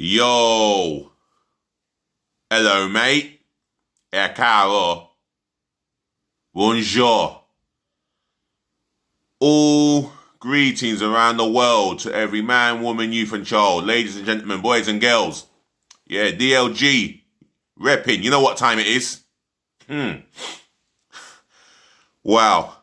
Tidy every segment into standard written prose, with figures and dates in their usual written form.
Yo, hello mate, caro, bonjour. All greetings around the world to every man, woman, youth and child, ladies and gentlemen, boys and girls. Yeah, DLG Reppin, you know what time it is? Wow,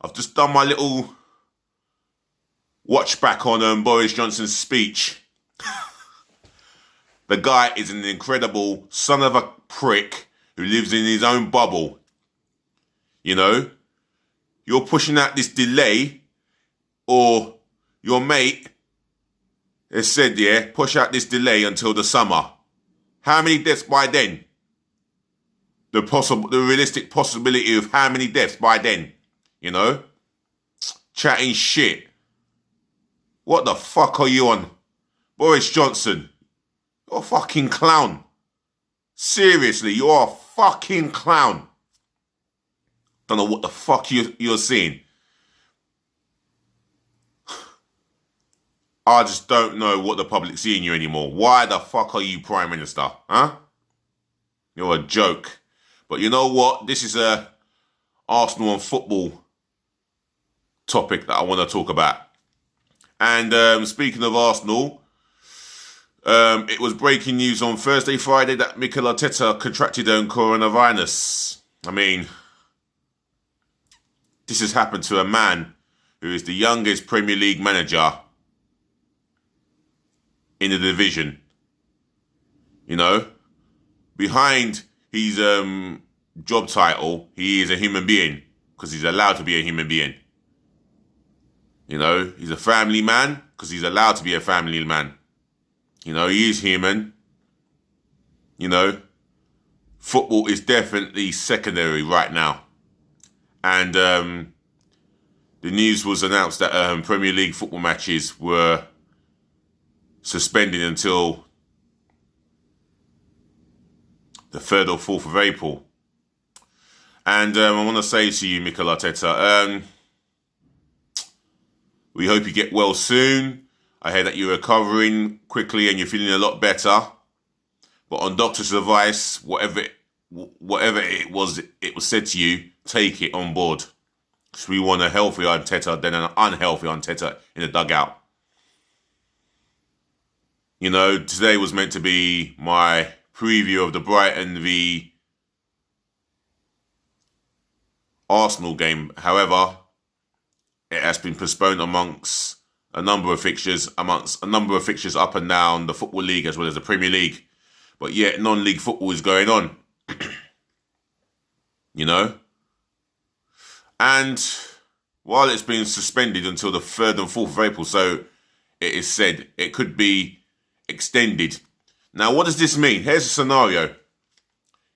I've just done my little watch back on Boris Johnson's speech. The guy is an incredible son of a prick who lives in his own bubble. You know, you're pushing out this delay, or your mate has said, yeah, push out this delay until the summer. How many deaths by then? The realistic possibility of how many deaths by then? You know, chatting shit. What the fuck are you on, Boris Johnson? You're a fucking clown. Seriously, you're a fucking clown. Don't know what the fuck you're seeing. I just don't know what the public's seeing you anymore. Why the fuck are you Prime Minister? Huh? You're a joke. But you know what? This is a Arsenal and football topic that I want to talk about. And speaking of Arsenal, it was breaking news on Thursday, Friday that Mikel Arteta contracted coronavirus. I mean, this has happened to a man who is the youngest Premier League manager in the division. You know, behind his job title, he is a human being because he's allowed to be a human being. You know, he's a family man because he's allowed to be a family man. You know, he is human. You know, football is definitely secondary right now. And the news was announced that Premier League football matches were suspended until the 3rd or 4th of April. And I want to say to you, Mikel Arteta, we hope you get well soon. I heard that you're recovering quickly and you're feeling a lot better. But on doctor's advice, whatever it was said to you, take it on board. Because we want a healthy Arteta than an unhealthy Arteta in the dugout. You know, today was meant to be my preview of the Brighton v Arsenal game. However, it has been postponed amongst a number of fixtures up and down the Football League as well as the Premier League. But yet non-league football is going on. You know? And while it's been suspended until the 3rd and 4th of April, so it is said, it could be extended. Now, what does this mean? Here's a scenario.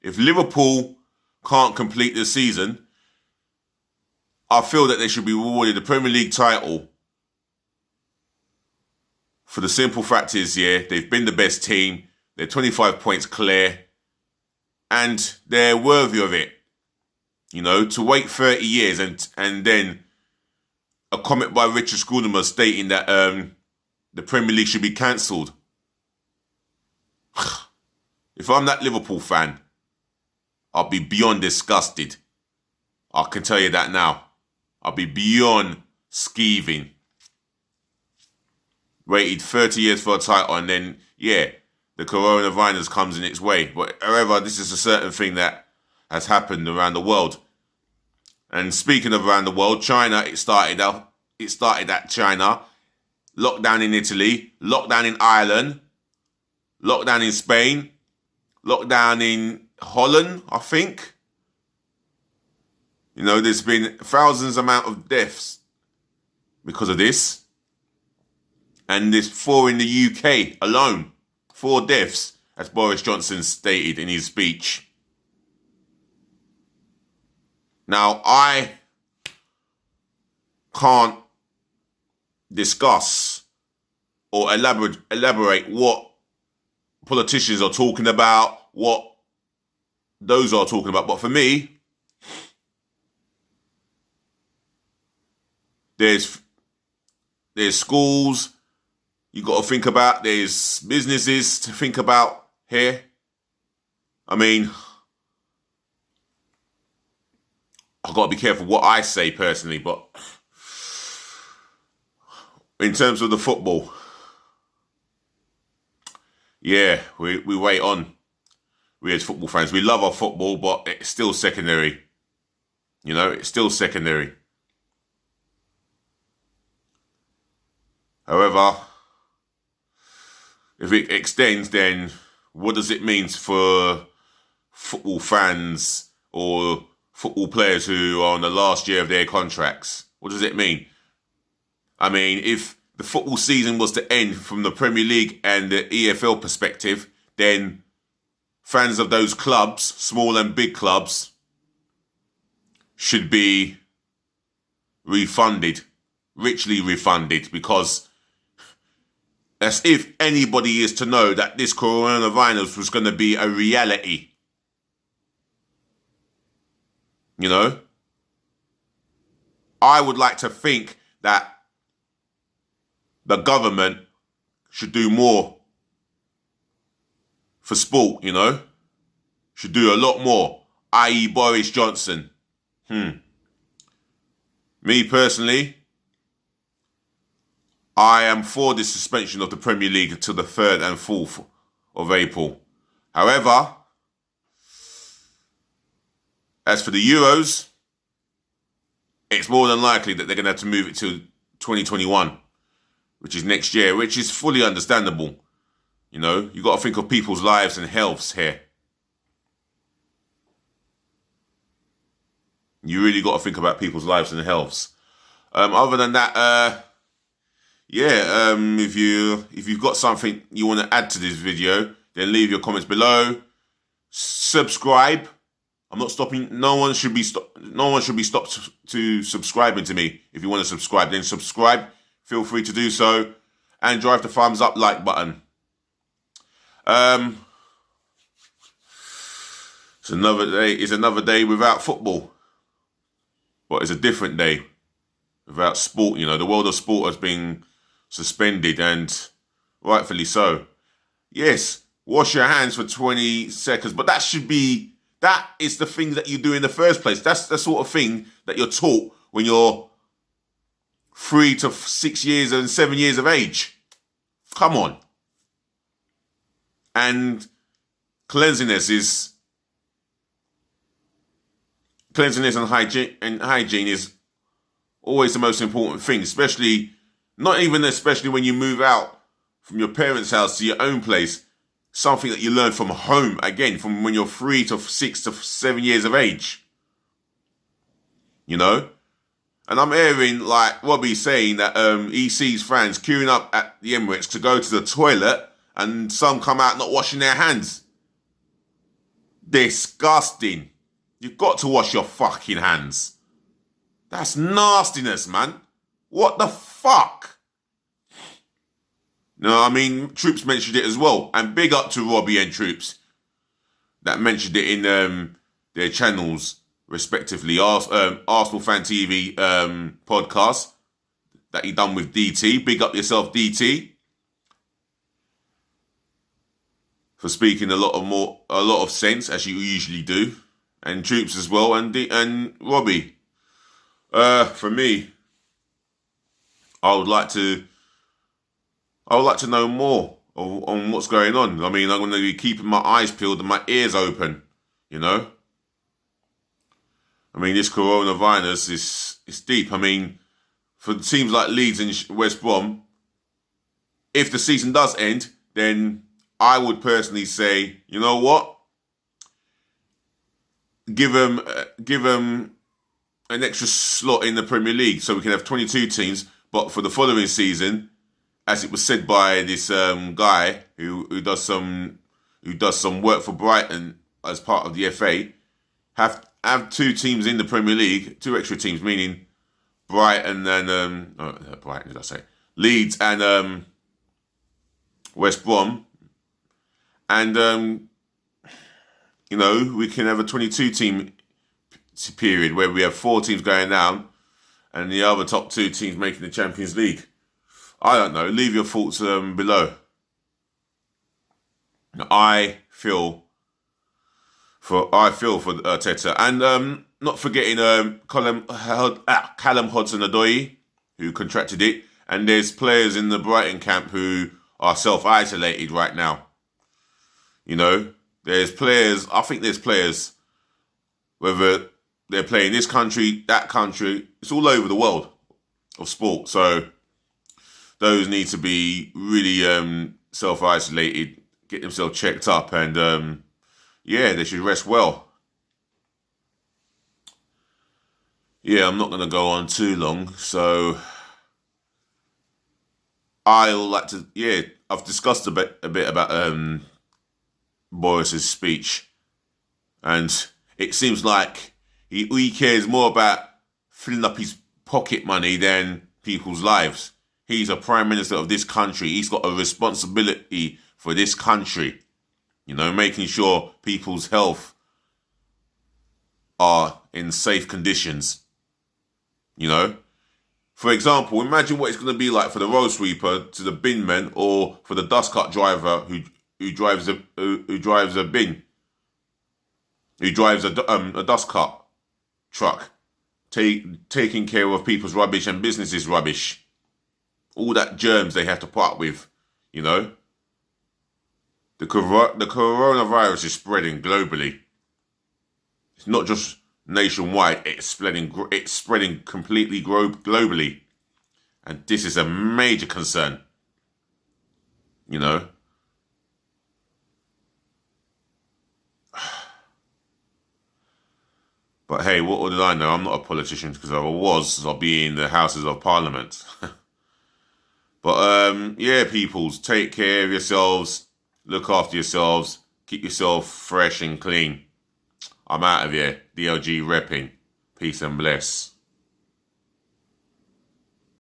If Liverpool can't complete the season, I feel that they should be rewarded the Premier League title. For the simple fact is, yeah, they've been the best team. They're 25 points clear. And they're worthy of it. You know, to wait 30 years and then a comment by Richard Cullum stating that the Premier League should be cancelled. If I'm that Liverpool fan, I'll be beyond disgusted. I can tell you that now. I'll be beyond skeeving. Waited 30 years for a title and then, yeah, the coronavirus comes in its way. But however, this is a certain thing that has happened around the world. And speaking of around the world, China, it started at China. Lockdown in Italy, lockdown in Ireland, lockdown in Spain, lockdown in Holland, I think. You know, there's been thousands amount of deaths because of this. And there's 4 in the UK alone. 4 deaths, as Boris Johnson stated in his speech. Now, I can't discuss or elaborate what politicians are talking about, what those are talking about. But for me, there's schools, you got to think about. There's businesses to think about here. I mean, I've got to be careful what I say personally, but in terms of the football, yeah, we wait on. We as football fans, we love our football, but it's still secondary. You know, it's still secondary. However, if it extends, then what does it mean for football fans or football players who are on the last year of their contracts? What does it mean? I mean, if the football season was to end from the Premier League and the EFL perspective, then fans of those clubs, small and big clubs, should be refunded, richly refunded, because as if anybody is to know that this coronavirus was going to be a reality. You know? I would like to think that the government should do more for sport, you know? Should do a lot more, i.e. Boris Johnson. Me personally, I am for the suspension of the Premier League until the 3rd and 4th of April. However, as for the Euros, it's more than likely that they're going to have to move it to 2021, which is next year, which is fully understandable. You know, you got to think of people's lives and healths here. You really got to think about people's lives and healths. Other than that, if you've got something you want to add to this video, then leave your comments below. Subscribe. I'm not stopping. No one should be stopped to subscribing to me. If you want to subscribe, then subscribe. Feel free to do so, and drive the thumbs up like button. It's another day. It's another day without football, but it's a different day without sport. You know, the world of sport has been suspended, and rightfully so. Yes, wash your hands for 20 seconds, but that is the thing that you do in the first place. That's the sort of thing that you're taught when you're 3 to 6 years and 7 years of age. Come on. And cleanliness and hygiene is always the most important thing, especially when you move out from your parents' house to your own place. Something that you learn from home, again, from when you're 3 to 6 to 7 years of age. You know? And I'm hearing, like, Robbie saying that he sees fans queuing up at the Emirates to go to the toilet, and some come out not washing their hands. Disgusting. You've got to wash your fucking hands. That's nastiness, man. What the fuck? No, I mean, Troops mentioned it as well. And big up to Robbie and Troops that mentioned it in their channels, respectively. Arsenal Fan TV podcast that he done with DT. Big up yourself, DT, for speaking a lot of sense, as you usually do. And Troops as well, and Robbie. For me, I would like to know more on what's going on. I mean, I'm going to be keeping my eyes peeled and my ears open, you know? I mean, this coronavirus is deep. I mean, for teams like Leeds and West Brom, if the season does end, then I would personally say, you know what? Give them an extra slot in the Premier League so we can have 22 teams, but for the following season, as it was said by this guy who does some work for Brighton as part of the FA, have 2 teams in the Premier League, 2 extra teams, meaning Brighton and Brighton, did I say? Leeds and West Brom, and you know, we can have a 22 team period where we have 4 teams going down and the other top 2 teams making the Champions League. I don't know. Leave your thoughts below. I feel for Arteta, and not forgetting Callum Hudson-Odoi, who contracted it, and there's players in the Brighton camp who are self-isolated right now. You know, there's players. I think there's players, whether they're playing this country, that country, it's all over the world of sport. So those need to be really self-isolated, get themselves checked up, and yeah, they should rest well. Yeah, I'm not going to go on too long. So I'll like to, yeah, I've discussed a bit about Boris's speech, and it seems like he cares more about filling up his pocket money than people's lives. He's a prime minister of this country. He's got a responsibility for this country, you know, making sure people's health are in safe conditions, you know. For example, imagine what it's going to be like for the road sweeper to the bin man, or for the dust cart driver who drives a bin, who drives a dust cart truck, taking care of people's rubbish and businesses' rubbish. All that germs they have to put up with, you know. The coronavirus is spreading globally. It's not just nationwide. It's spreading completely globally, and this is a major concern. You know. But hey, what did I know? I'm not a politician, because if I was, I'll be in the Houses of Parliament. But yeah, peoples, take care of yourselves, look after yourselves, keep yourself fresh and clean. I'm out of here. DLG Reppin. Peace and bless.